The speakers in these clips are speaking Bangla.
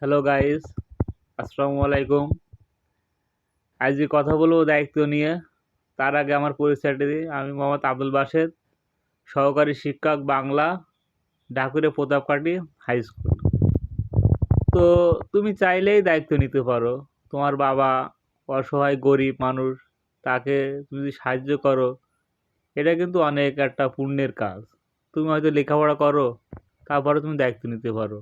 হ্যালো গাইস, আসসালামু আলাইকুম। আজ যে কথা বলবো দায়িত্ব নিয়ে, তার আগে আমার পরিচয়টা দিই। আমি মোহাম্মদ আব্দুল বাসেদ, সহকারী শিক্ষক বাংলা, ঢাকুরে প্রতাপকাটি হাই স্কুল। তো তুমি চাইলেই দায়িত্ব নিতে পারো। তোমার বাবা অসহায় গরিব মানুষ, তাকে তুমি যদি সাহায্য করো, এটা কিন্তু অনেক একটা পুণ্যের কাজ। তুমি হয়তো লেখাপড়া করো, তারপরে তুমি দায়িত্ব নিতে পারো।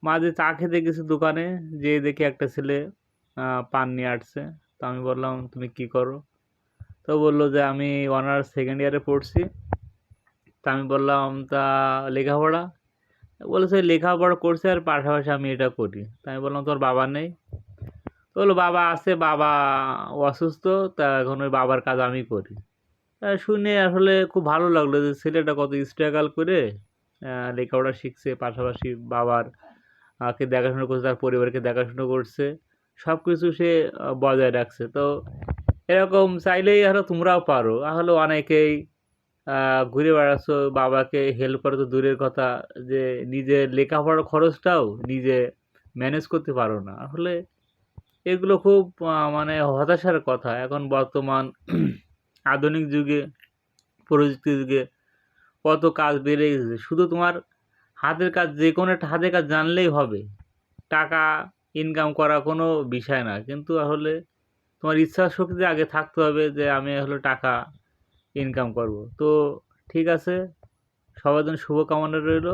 মাঝে চা খেতে গেছি দোকানে, যেয়ে দেখি একটা ছেলে পান নিয়ে আসছে। তো আমি বললাম, তুমি কি করো? তো বললো যে আমি অনার্স সেকেন্ড ইয়ারে পড়ছি। তা আমি বললাম, তা লেখাপড়া? বলেছে লেখাপড়া করছে আর পাশাপাশি আমি এটা করি। তা আমি বললাম, তোর বাবা নেই? তো বললো বাবা আছে, বাবা অসুস্থ, তা এখন ওই বাবার কাজ আমি করি। তা শুনে আসলে খুব ভালো লাগলো যে ছেলেটা কত স্ট্রাগল করে লেখাপড়া শিখছে, পাশাপাশি বাবার কে দেখাশোনা করছে, তার পরিবারকে দেখাশোনা করছে, সব কিছু সে বজায় রাখছে। তো এরকম চাইলেই আরো তোমরাও পারো। আসলে অনেকেই ঘুরে বেড়াচ্ছ, বাবাকে হেল্প করা তো দূরের কথা, যে নিজের লেখাপড়ার খরচটাও নিজে ম্যানেজ করতে পারো না। আসলে এগুলো খুব মানে হতাশার কথা। এখন বর্তমান আধুনিক যুগে, প্রযুক্তি যুগে কত কাজ বেড়ে গেছে। শুধু তোমার হাতের কাজ, যে কোনো একটা হাতের কাজ জানলেই হবে। টাকা ইনকাম করা কোনো বিষয় না, কিন্তু আসলে তোমার ইচ্ছা শক্তি আগে থাকতে হবে যে আমি হলো টাকা ইনকাম করব। তো ঠিক আছে, সবার জন্য শুভকামনা রইল।